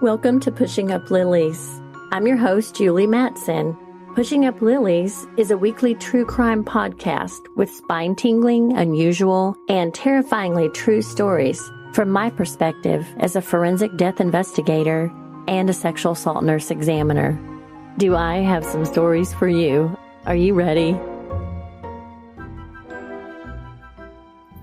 Welcome to Pushing Up Lilies. I'm your host, Julie Mattson. Pushing Up Lilies is a weekly true crime podcast with spine-tingling, unusual, and terrifyingly true stories from my perspective as a forensic death investigator and a sexual assault nurse examiner. Do I have some stories for you? Are you ready?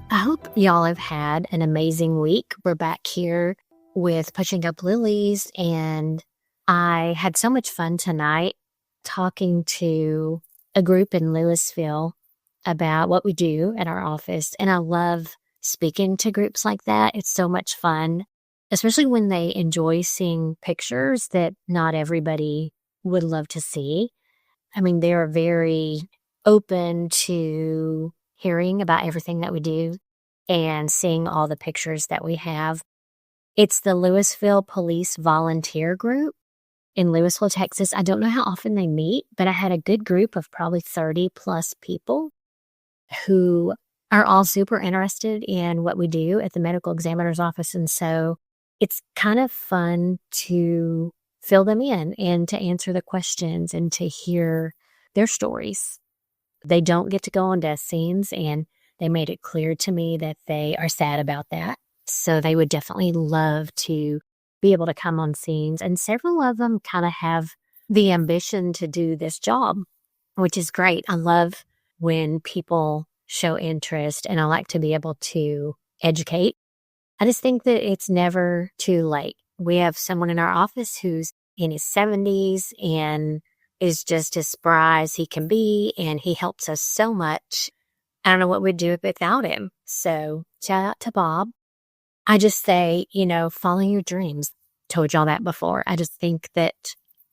I hope y'all have had an amazing week. We're back here with Pushing Up Lilies, and I had so much fun tonight talking to a group in Louisville about what we do at our office. And I love speaking to groups like that. It's so much fun, especially when they enjoy seeing pictures that not everybody would love to see. I mean, they are very open to hearing about everything that we do and seeing all the pictures that we have. It's the Louisville Police Volunteer Group in Louisville, Texas. I don't know how often they meet, but I had a good group of probably 30 plus people who are all super interested in what we do at the medical examiner's office. And so it's kind of fun to fill them in and to answer the questions and to hear their stories. They don't get to go on death scenes, and they made it clear to me that they are sad about that. So they would definitely love to be able to come on scenes. And several of them kind of have the ambition to do this job, which is great. I love when people show interest, and I like to be able to educate. I just think that it's never too late. We have someone in our office who's in his 70s and is just as spry as he can be, and he helps us so much. I don't know what we'd do without him. So shout out to Bob. I just say, follow your dreams. Told y'all that before. I just think that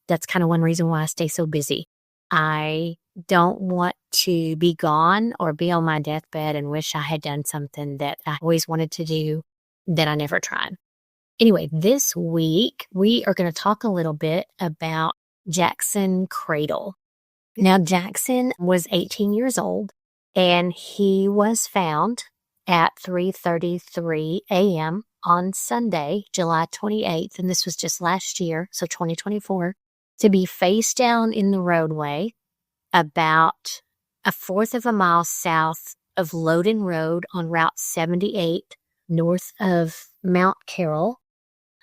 that's kind of one reason why I stay so busy. I don't want to be gone or be on my deathbed and wish I had done something that I always wanted to do that I never tried. Anyway, this week we are going to talk a little bit about Jackson Kradle. Now, Jackson was 18 years old, and he was found at 3:33 a.m. on Sunday, July 28th, and this was just last year, so 2024, to be face down in the roadway about a fourth of a mile south of Loden Road on Route 78, north of Mount Carroll,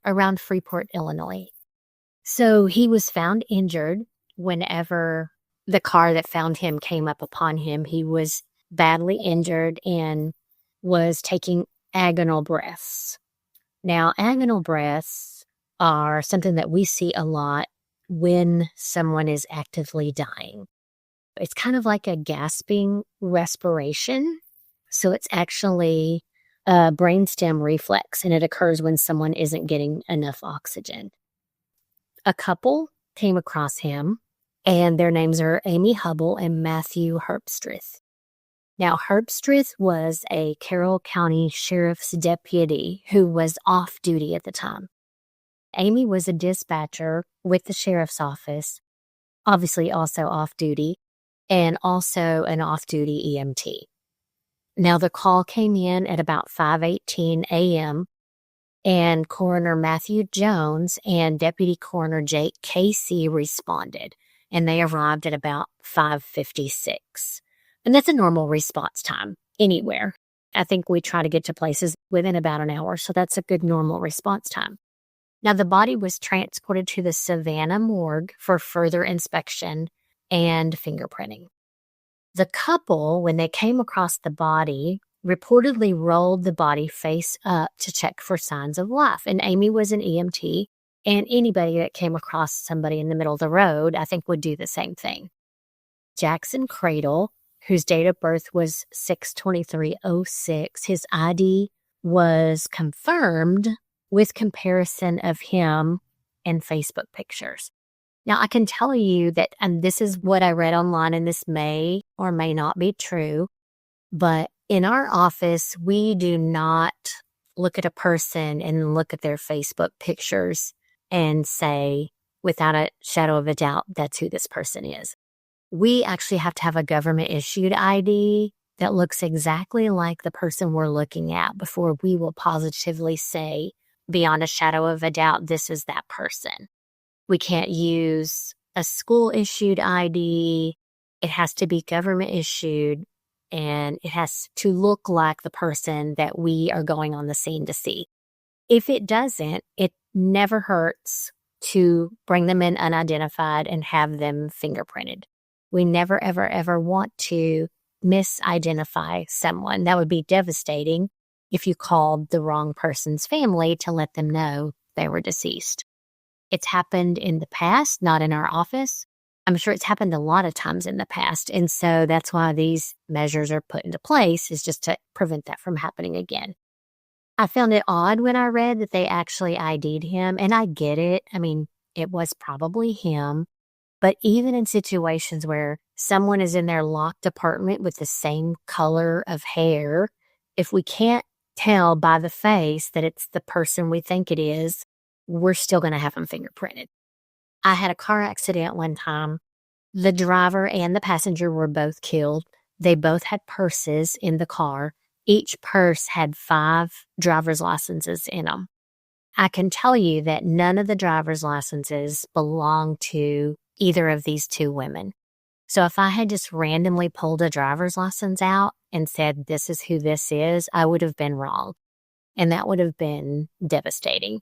around Freeport, Illinois. So he was found injured whenever the car that found him came up upon him. He was badly injured and was taking agonal breaths. Now, agonal breaths are something that we see a lot when someone is actively dying. It's kind of like a gasping respiration. So it's actually a brainstem reflex, and it occurs when someone isn't getting enough oxygen. A couple came across him, and their names are Amy Hubble and Matthew Herpstreith. Now, Herpstreith was a Carroll County Sheriff's deputy who was off duty at the time. Amy was a dispatcher with the Sheriff's office, obviously also off duty, and also an off-duty EMT. Now, the call came in at about 5:18 a.m., and Coroner Matthew Jones and Deputy Coroner Jake Casey responded, and they arrived at about 5:56. And that's a normal response time anywhere. I think we try to get to places within about an hour, so that's a good normal response time. Now, the body was transported to the Savannah morgue for further inspection and fingerprinting. The couple, when they came across the body, reportedly rolled the body face up to check for signs of life. And Amy was an EMT, and anybody that came across somebody in the middle of the road, I think, would do the same thing. Jackson Kradle, whose date of birth was 6/23/06, his ID was confirmed with comparison of him and Facebook pictures. Now, I can tell you that, and this is what I read online, and this may or may not be true, but in our office, we do not look at a person and look at their Facebook pictures and say, without a shadow of a doubt, that's who this person is. We actually have to have a government-issued ID that looks exactly like the person we're looking at before we will positively say beyond a shadow of a doubt, this is that person. We can't use a school-issued ID. It has to be government-issued, and it has to look like the person that we are going on the scene to see. If it doesn't, it never hurts to bring them in unidentified and have them fingerprinted. We never, ever, ever want to misidentify someone. That would be devastating if you called the wrong person's family to let them know they were deceased. It's happened in the past, not in our office. I'm sure it's happened a lot of times in the past. And so that's why these measures are put into place, is just to prevent that from happening again. I found it odd when I read that they actually ID'd him, and I get it. I mean, it was probably him. But even in situations where someone is in their locked apartment with the same color of hair, if we can't tell by the face that it's the person we think it is, we're still going to have them fingerprinted. I had a car accident one time. The driver and the passenger were both killed. They both had purses in the car. Each purse had 5 driver's licenses in them. I can tell you that none of the driver's licenses belong to either of these 2 women. So if I had just randomly pulled a driver's license out and said, this is who this is, I would have been wrong. And that would have been devastating.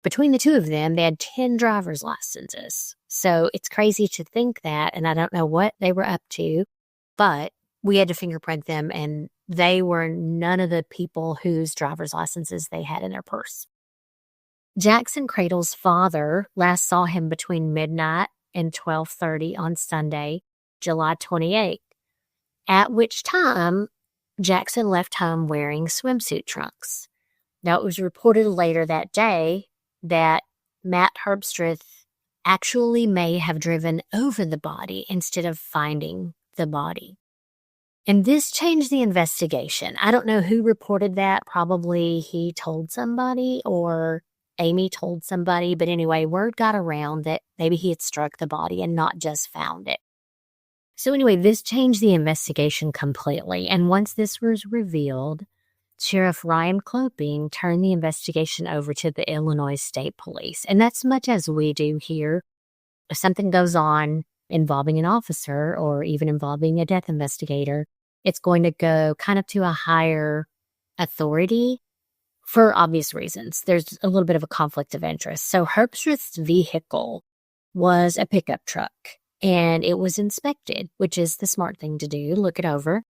Between the 2 of them, they had 10 driver's licenses. So it's crazy to think that, and I don't know what they were up to, but we had to fingerprint them, and they were none of the people whose driver's licenses they had in their purse. Jackson Kradle's father last saw him between midnight and 12:30 on Sunday, July 28th, at which time Jackson left home wearing swimsuit trunks. Now, it was reported later that day that Matt Herpstreith actually may have driven over the body instead of finding the body. And this changed the investigation. I don't know who reported that. Probably he told somebody, or Amy told somebody. But anyway, word got around that maybe he had struck the body and not just found it. So anyway, this changed the investigation completely. And once this was revealed, Sheriff Ryan Cloping turned the investigation over to the Illinois State Police. And that's much as we do here. If something goes on involving an officer or even involving a death investigator, it's going to go kind of to a higher authority for obvious reasons. There's a little bit of a conflict of interest. So Herpstreith's vehicle was a pickup truck, and it was inspected, which is the smart thing to do, look it over.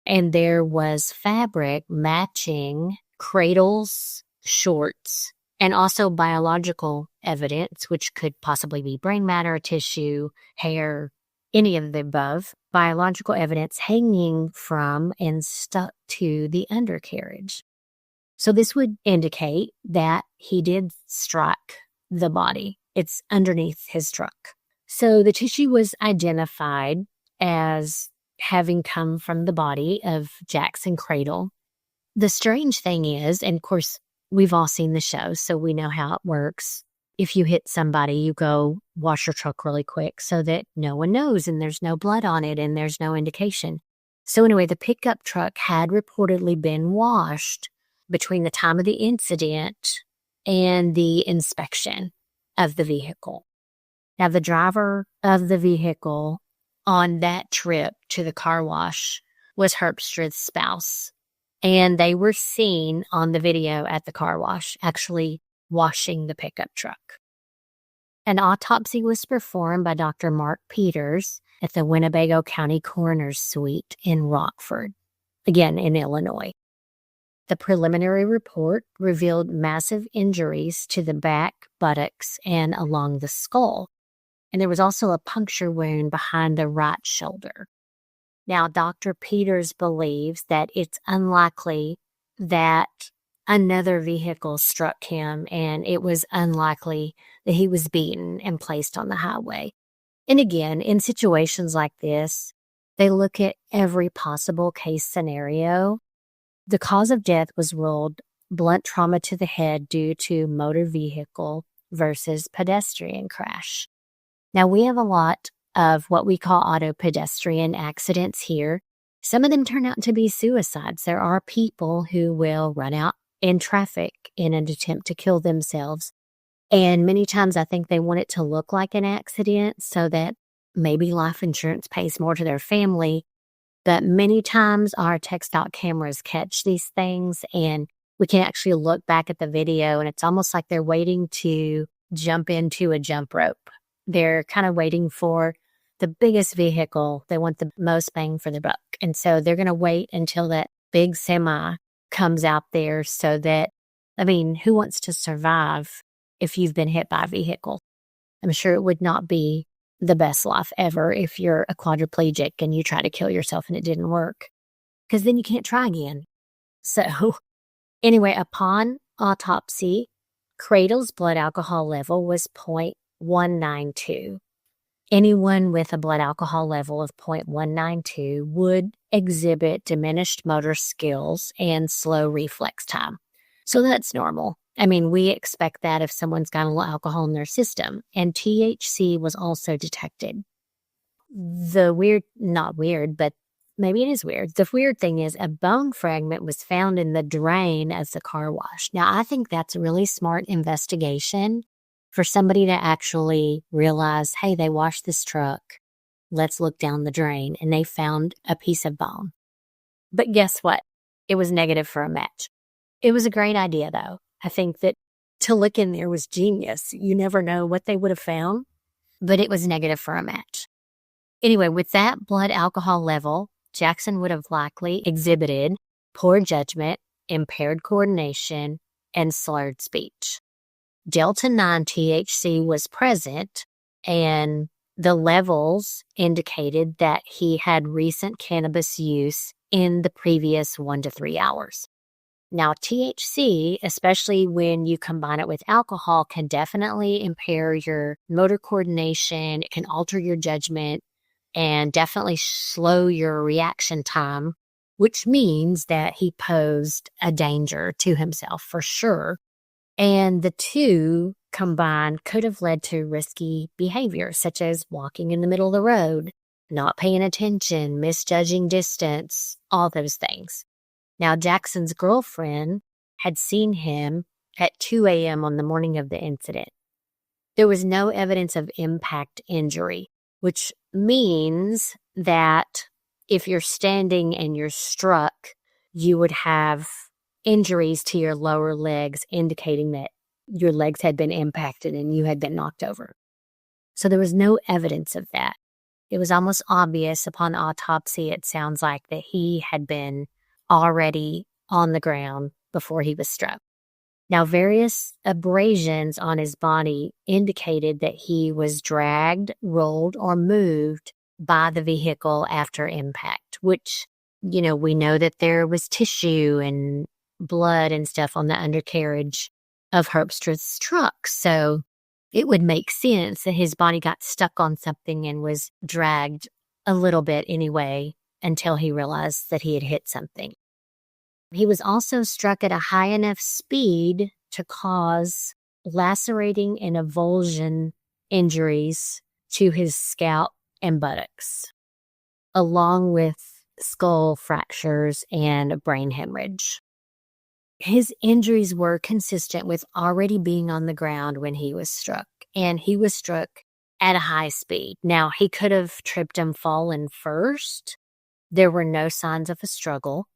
And there was fabric matching Kradle's shorts, and also biological evidence, which could possibly be brain matter, tissue, hair, any of the above, biological evidence hanging from and stuck to the undercarriage. So this would indicate that he did strike the body. It's underneath his truck. So the tissue was identified as having come from the body of Jackson Kradle. The strange thing is, and of course, we've all seen the show, so we know how it works. If you hit somebody, you go wash your truck really quick so that no one knows and there's no blood on it and there's no indication. So anyway, the pickup truck had reportedly been washed between the time of the incident and the inspection of the vehicle. Now, the driver of the vehicle on that trip to the car wash was Herpstreith's spouse. And they were seen on the video at the car wash, actually washing the pickup truck. An autopsy was performed by Dr. Mark Peters at the Winnebago County Coroner's Suite in Rockford, again in Illinois. The preliminary report revealed massive injuries to the back, buttocks, and along the skull. And there was also a puncture wound behind the right shoulder. Now, Dr. Peters believes that it's unlikely that another vehicle struck him, and it was unlikely that he was beaten and placed on the highway. And again, in situations like this, they look at every possible case scenario. The cause of death was ruled blunt trauma to the head due to motor vehicle versus pedestrian crash. Now, we have a lot of what we call auto pedestrian accidents here. Some of them turn out to be suicides. There are people who will run out in traffic in an attempt to kill themselves. And many times I think they want it to look like an accident so that maybe life insurance pays more to their family. But many times our textile cameras catch these things and we can actually look back at the video and it's almost like they're waiting to jump into a jump rope. They're kind of waiting for the biggest vehicle. They want the most bang for their buck. And so they're going to wait until that big semi comes out there so that, who wants to survive if you've been hit by a vehicle? I'm sure it would not be the best life ever if you're a quadriplegic and you try to kill yourself and it didn't work, because then you can't try again. So anyway, upon autopsy, Kradle's blood alcohol level was 0.192. Anyone with a blood alcohol level of 0.192 would exhibit diminished motor skills and slow reflex time. So that's normal. We expect that if someone's got a little alcohol in their system. And THC was also detected. Not weird, but maybe it is weird. The weird thing is a bone fragment was found in the drain of the car wash. Now, I think that's a really smart investigation for somebody to actually realize, hey, they washed this truck. Let's look down the drain. And they found a piece of bone. But guess what? It was negative for a match. It was a great idea, though. I think that to look in there was genius. You never know what they would have found, but it was negative for a match. Anyway, with that blood alcohol level, Jackson would have likely exhibited poor judgment, impaired coordination, and slurred speech. Delta-9 THC was present, and the levels indicated that he had recent cannabis use in the previous 1 to 3 hours. Now, THC, especially when you combine it with alcohol, can definitely impair your motor coordination. It can alter your judgment and definitely slow your reaction time, which means that he posed a danger to himself for sure. And the two combined could have led to risky behavior, such as walking in the middle of the road, not paying attention, misjudging distance, all those things. Now, Jackson's girlfriend had seen him at 2 a.m. on the morning of the incident. There was no evidence of impact injury, which means that if you're standing and you're struck, you would have injuries to your lower legs, indicating that your legs had been impacted and you had been knocked over. So there was no evidence of that. It was almost obvious upon autopsy, it sounds like, that he had been already on the ground before he was struck. Now, various abrasions on his body indicated that he was dragged, rolled, or moved by the vehicle after impact, which, we know that there was tissue and blood and stuff on the undercarriage of Herpstreith's truck. So it would make sense that his body got stuck on something and was dragged a little bit anyway until he realized that he had hit something. He was also struck at a high enough speed to cause lacerating and avulsion injuries to his scalp and buttocks, along with skull fractures and brain hemorrhage. His injuries were consistent with already being on the ground when he was struck, and he was struck at a high speed. Now, he could have tripped and fallen first. There were no signs of a struggle.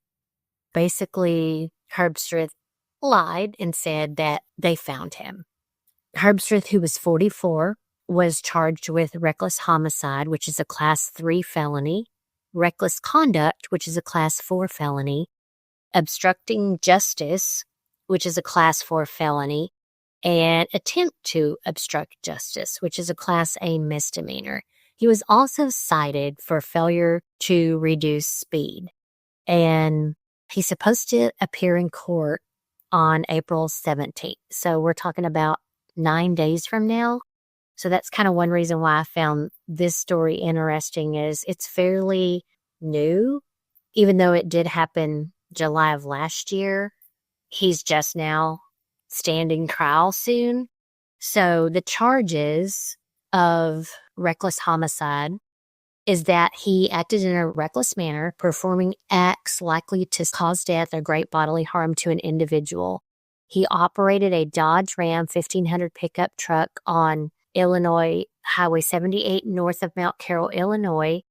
Basically, Herpstreith lied and said that they found him. Herpstreith, who was 44, was charged with reckless homicide, which is a Class 3 felony, reckless conduct, which is a Class 4 felony, obstructing justice, which is a Class 4 felony, and attempt to obstruct justice, which is a Class A misdemeanor. He was also cited for failure to reduce speed, and he's supposed to appear in court on April 17th. So we're talking about 9 days from now. So that's kind of one reason why I found this story interesting, is it's fairly new, even though it did happen July of last year. He's just now standing trial soon. So the charges of reckless homicide is that he acted in a reckless manner, performing acts likely to cause death or great bodily harm to an individual. He operated a Dodge Ram 1500 pickup truck on Illinois Highway 78 north of Mount Carroll, Illinois,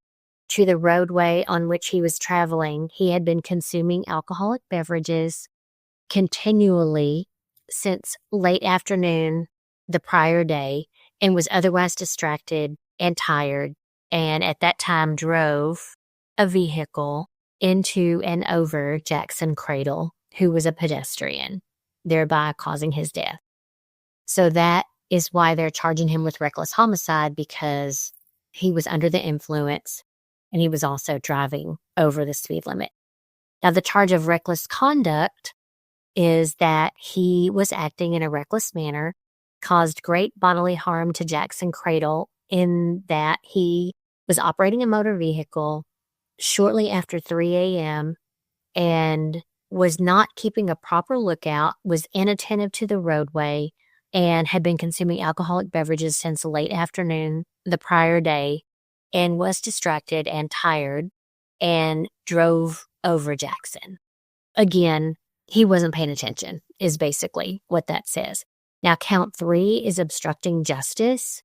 to the roadway on which he was traveling. He had been consuming alcoholic beverages continually since late afternoon the prior day and was otherwise distracted and tired, and at that time drove a vehicle into and over Jackson Kradle, who was a pedestrian, thereby causing his death. So that is why they're charging him with reckless homicide, because he was under the influence and he was also driving over the speed limit. Now, the charge of reckless conduct is that he was acting in a reckless manner, caused great bodily harm to Jackson Kradle in that he was operating a motor vehicle shortly after 3 a.m. and was not keeping a proper lookout, was inattentive to the roadway, and had been consuming alcoholic beverages since late afternoon the prior day, and was distracted and tired and drove over Jackson. Again, he wasn't paying attention, is basically what that says. Now, count 3 is obstructing justice,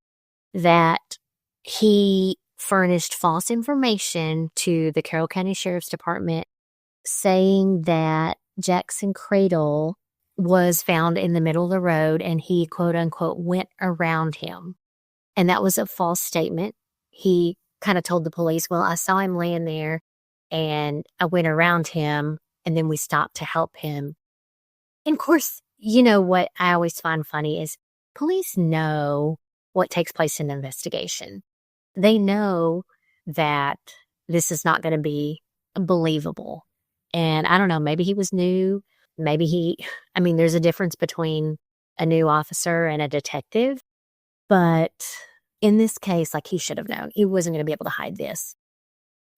that he furnished false information to the Carroll County Sheriff's Department saying that Jackson Kradle was found in the middle of the road and he, quote unquote, went around him. And that was a false statement. He kind of told the police, well, I saw him laying there and I went around him and then we stopped to help him. And of course, you know what I always find funny is police know what takes place in an investigation. They know that this is not going to be believable. And I don't know, maybe he was new. Maybe there's a difference between a new officer and a detective. But in this case, he should have known. He wasn't going to be able to hide this.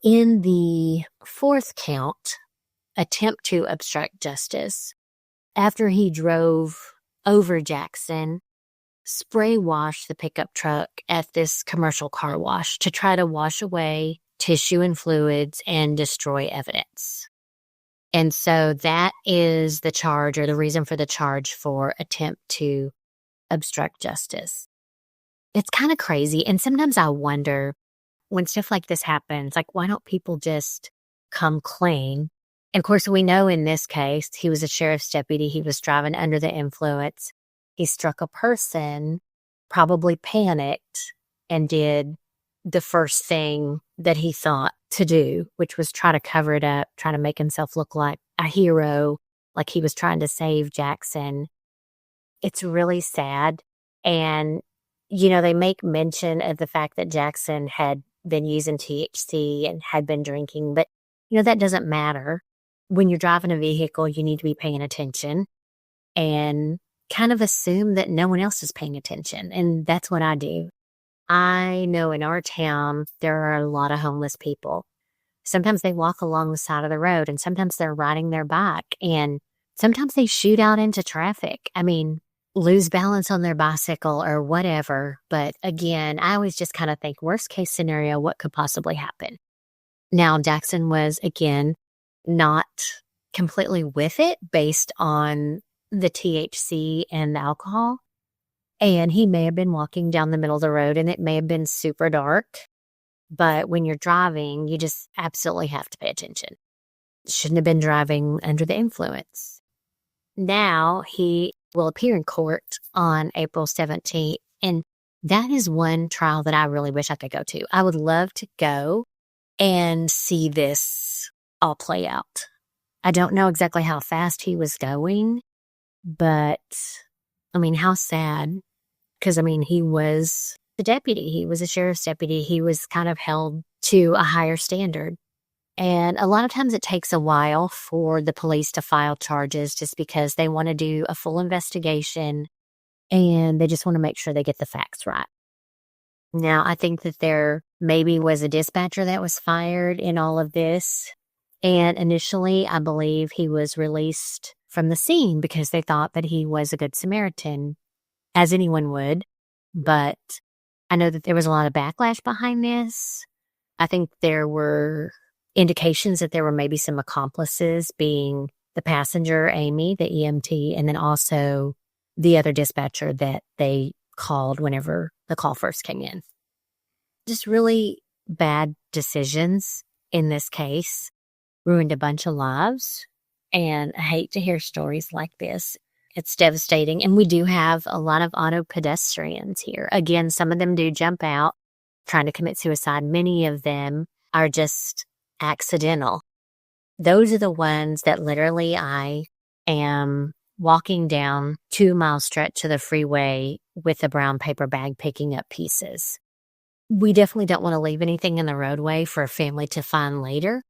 In the 4th count, attempt to obstruct justice, after he drove over Jackson, spray washed the pickup truck at this commercial car wash to try to wash away tissue and fluids and destroy evidence. And so that is the charge, or the reason for the charge, for attempt to obstruct justice. It's kind of crazy. And sometimes I wonder, when stuff like this happens, why don't people just come clean? And of course, we know in this case, he was a sheriff's deputy. He was driving under the influence. He struck a person, probably panicked, and did the first thing that he thought to do, which was try to cover it up, try to make himself look like a hero, like he was trying to save Jackson. It's really sad. And, they make mention of the fact that Jackson had been using THC and had been drinking, but, that doesn't matter. When you're driving a vehicle, you need to be paying attention and kind of assume that no one else is paying attention. And that's what I do. I know in our town, there are a lot of homeless people. Sometimes they walk along the side of the road, and sometimes they're riding their bike, and sometimes they shoot out into traffic. Lose balance on their bicycle or whatever. But again, I always just kind of think, worst case scenario, what could possibly happen? Now, Jackson was, again, not completely with it based on the THC and the alcohol. And he may have been walking down the middle of the road and it may have been super dark. But when you're driving, you just absolutely have to pay attention. Shouldn't have been driving under the influence. Now he will appear in court on April 17th. And that is one trial that I really wish I could go to. I would love to go and see this all play out. I don't know exactly how fast he was going, but how sad. Because, he was the deputy. He was a sheriff's deputy. He was kind of held to a higher standard. And a lot of times it takes a while for the police to file charges just because they want to do a full investigation and they just want to make sure they get the facts right. Now, I think that there maybe was a dispatcher that was fired in all of this. And initially, I believe he was released from the scene because they thought that he was a good Samaritan, as anyone would. But I know that there was a lot of backlash behind this. I think there were indications that there were maybe some accomplices, being the passenger, Amy, the EMT, and then also the other dispatcher that they called whenever the call first came in. Just really bad decisions in this case. Ruined a bunch of lives. And I hate to hear stories like this. It's devastating. And we do have a lot of auto pedestrians here. Again, some of them do jump out trying to commit suicide. Many of them are just accidental. Those are the ones that literally I am walking down 2-mile stretch of the freeway with a brown paper bag picking up pieces. We definitely don't want to leave anything in the roadway for a family to find later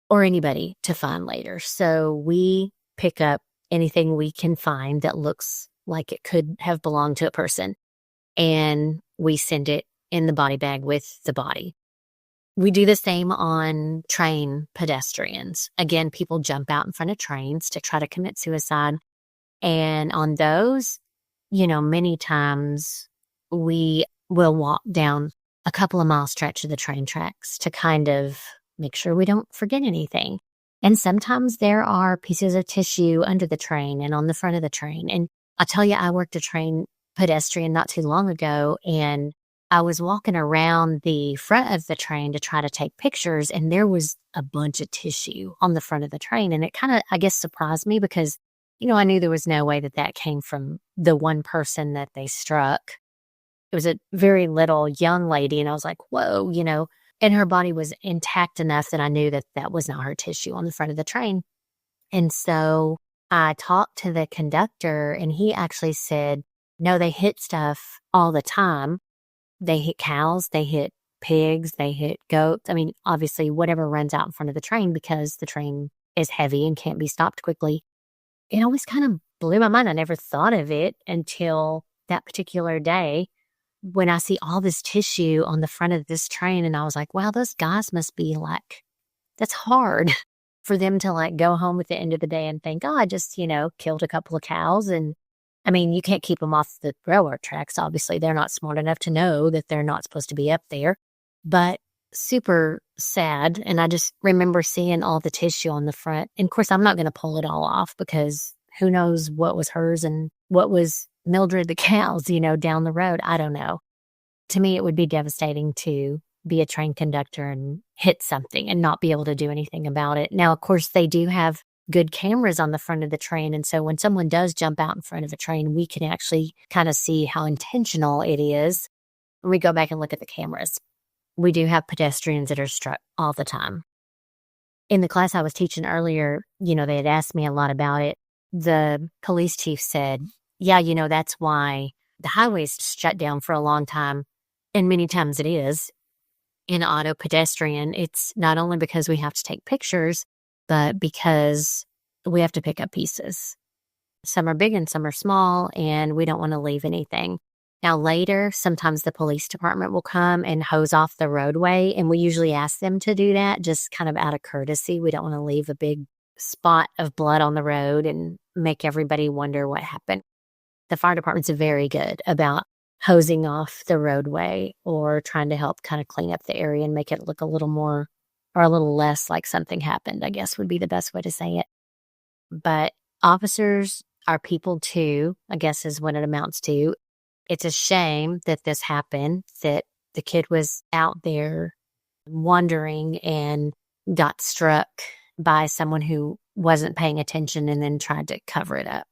or anybody to find later. So we pick up anything we can find that looks like it could have belonged to a person, and we send it in the body bag with the body. We do the same on train pedestrians. Again, people jump out in front of trains to try to commit suicide. And on those, many times we will walk down a couple of mile stretch of the train tracks to kind of make sure we don't forget anything. And sometimes there are pieces of tissue under the train and on the front of the train. And I'll tell you, I worked a train pedestrian not too long ago, and I was walking around the front of the train to try to take pictures, and there was a bunch of tissue on the front of the train. And it kind of, I guess, surprised me because, I knew there was no way that came from the one person that they struck. It was a very little young lady, and I was like, whoa, and her body was intact enough that I knew that was not her tissue on the front of the train. And so I talked to the conductor, and he actually said, no, they hit stuff all the time. They hit cows, they hit pigs, they hit goats. I mean, obviously, whatever runs out in front of the train, because the train is heavy and can't be stopped quickly. It always kind of blew my mind. I never thought of it until that particular day when I see all this tissue on the front of this train. And I was like, wow, those guys must be like, that's hard for them to go home at the end of the day and think, oh, I just, killed a couple of cows. And I mean, you can't keep them off the railroad tracks. Obviously, they're not smart enough to know that they're not supposed to be up there. But super sad. And I just remember seeing all the tissue on the front. And of course, I'm not going to pull it all off because who knows what was hers and what was Mildred the cow's, down the road. I don't know. To me, it would be devastating to be a train conductor and hit something and not be able to do anything about it. Now, of course, they do have good cameras on the front of the train. And so when someone does jump out in front of a train, we can actually kind of see how intentional it is when we go back and look at the cameras. We do have pedestrians that are struck all the time. In the class I was teaching earlier, they had asked me a lot about it. The police chief said, yeah, that's why the highway's shut down for a long time. And many times it is. In auto pedestrian, it's not only because we have to take pictures, but because we have to pick up pieces. Some are big and some are small, and we don't want to leave anything. Now later, sometimes the police department will come and hose off the roadway, and we usually ask them to do that just kind of out of courtesy. We don't want to leave a big spot of blood on the road and make everybody wonder what happened. The fire department's very good about hosing off the roadway or trying to help kind of clean up the area and make it look a little more or a little less like something happened, I guess would be the best way to say it. But officers are people too, I guess is what it amounts to. It's a shame that this happened, that the kid was out there wandering and got struck by someone who wasn't paying attention and then tried to cover it up.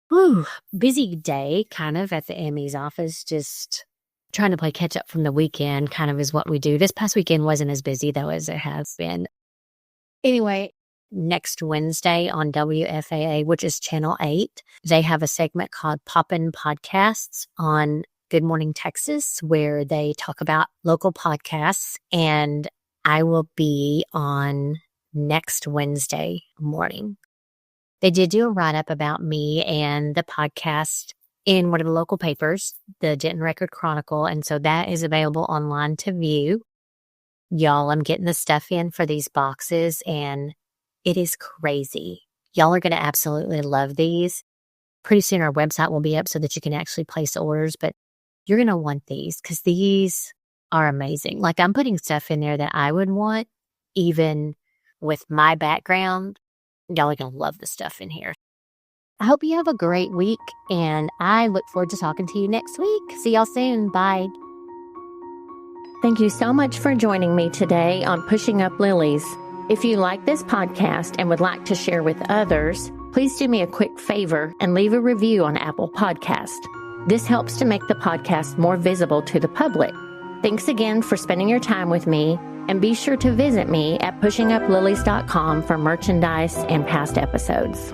Whew, busy day kind of at the ME's office, just trying to play catch up from the weekend kind of is what we do. This past weekend wasn't as busy though as it has been. Anyway, next Wednesday on WFAA, which is Channel 8, they have a segment called Poppin' Podcasts on Good Morning Texas, where they talk about local podcasts, and I will be on next Wednesday morning. They did do a write-up about me and the podcast in one of the local papers, the Denton Record Chronicle, and so that is available online to view. Y'all, I'm getting the stuff in for these boxes, and it is crazy. Y'all are going to absolutely love these. Pretty soon our website will be up so that you can actually place orders, but you're going to want these because these are amazing. Like, I'm putting stuff in there that I would want, even with my background. Y'all are going to love the stuff in here. I hope you have a great week, and I look forward to talking to you next week. See y'all soon. Bye. Thank you so much for joining me today on Pushing Up Lilies. If you like this podcast and would like to share with others, please do me a quick favor and leave a review on Apple Podcast. This helps to make the podcast more visible to the public. Thanks again for spending your time with me, and be sure to visit me at pushinguplilies.com for merchandise and past episodes.